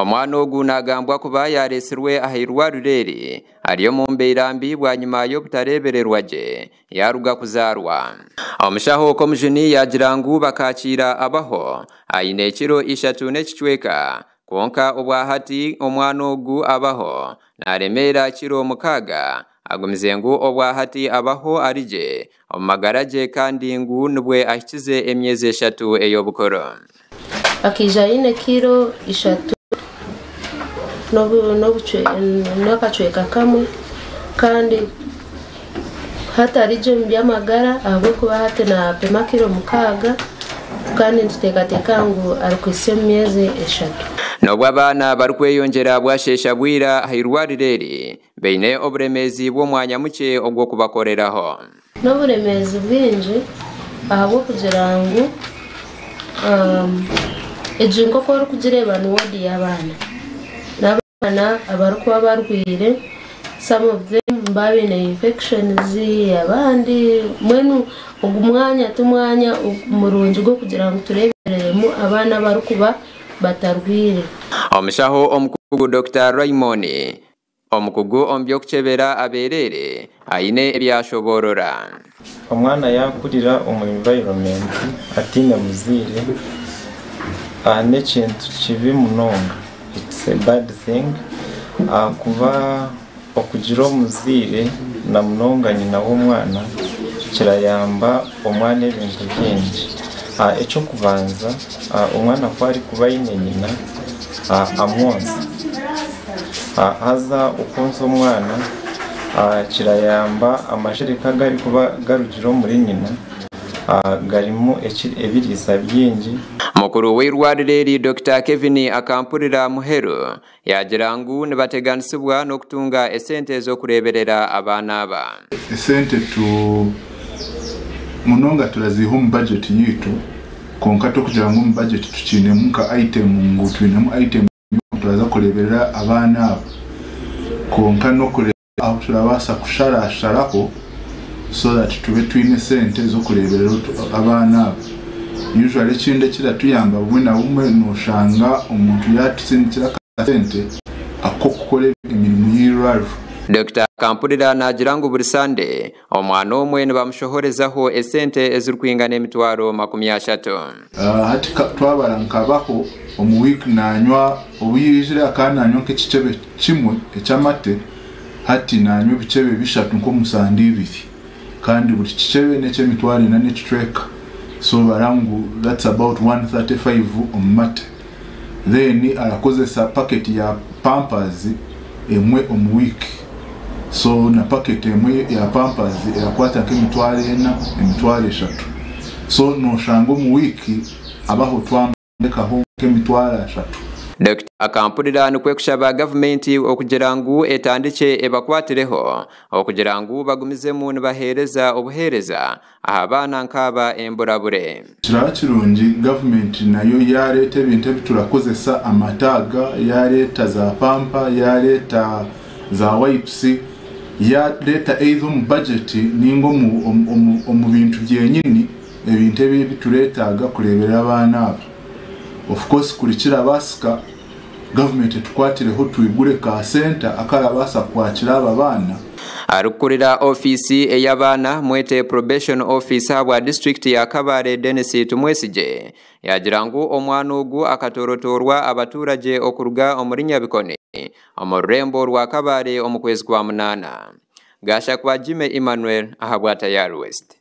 Omwana ogu nagambwa kuba yaresirwe ahirwa Rureri ariyo mu mbeera mbi bwa nyuma y'obutarebererwa gye yaruga kuzarwa. Omushaho komujuni yagira ngu bakakira abaho aine ekiro 3 n'ekicweka konka obwahati omwana ogu abaho naremera kiro 6 agumize ngu obwahati abaho arije omumagara gye kandi ngu nibwe ahikize emyezi 3 ey'obukoro. Akija ine kiro 3 n'akacweka kamwe kandi hatarije by'amagara ahubwo kuba hate na pema kiro 6 kandi ntutekateka ngo arikwise emyezi 3. Nobwo abana barikweyongera bwashesha bwira ahirwa Rureri beine oburemezi bw'omwanya muke ogwo kubakoreraho. N'oburemezi bwingi ahabwo kugira ngu ejingo ko rukugireba ni wodi y'abana n'abana abarikuba barwire, some of them babine infections abandi mwenu ogumwanya tumwanya umurungi go kugira ngo turebereremo abana barikuba batarwire. Omushaho omukugu Dr. Raymond omukugu ombyokchebera aberere aine ebyashoborora. Omwana yakurira omu environment atine muzire n'ekintu kibi munonga. It's a bad thing kuba okugira omuzire na munonga nyina w'omwana kirayamba omwana ebintu bingi. Ekyo kubanza omwana kwari kuba ine nyina amwonsa haza okonsa omwana kirayamba amashereka gari kuba garugira muri nyina garimu ebirisa byingi. Mukuru w'irwa Rureri Dr. Kevin akampurira muheru yagira ngu nibateganisibwa n'okutunga esente z'okureberera abana aba. Esente munonga turaziha mu budget yitu konka kugira ngo mu budget tukinemu ka item ngo twinemu item turaza kureberera abana aba konka no kureba aho turabasa kusharasharaho so that tube twine sente zo kureberera abana aba. Usually kinde kiratuyamba bumwe na bumwe noshanga umuntu yatutsindikira sente akokukore imirimo y'irwaru. Dr. Kampurira nagira ngo buri Sunday omwana omwe nibamushohorezaho esente ezirikwingana emitwaro 30. Hati twabara nkabaho omu week nanywa obuyijira kana nanywa nk'ekicebe kimwe ekyamate hati nanywa ebicebe 3 nko musandi 2 kandi buri kicebe n'ekyemitwaro 4 n'ekicweka. So barangu that's about 135 on mate. Then arakozesa packet ya Pampers emwe omu week. So na packet emwe ya Pampers erakwata nk'emitwaro 4 emitwaro 3. So no shango mu week abaho twambekaho nk'emitwaro 3. Dr. Akampurira nukwe kushaba government okugira ngu etandike ebakwatireho okugira ngu bagumizemu nibahereza obuhereza abana nkaba emburabure. Kirungi government nayo yareta ebintu biturakozesa amataga, yareta za pampa, yareta za wipes, yareta either mu budget ningo mu bintu byenyini ebintu bituretaga kurebera abana abo. Of course kurikira basika government tukwatireho tuyigure ka center akarabasa kwakira aba bana. Arukurira ofisi eyabana mwete probation officer wa district ya Kabare Dennis Tumwesije yagira ngu omwana ogu akatorotorwa abaturage okuruga omurinya bikone omurembo rwa Kabare omukwezi kwa 8. Gasha kwa Jime Emmanuel ahabwata ya West.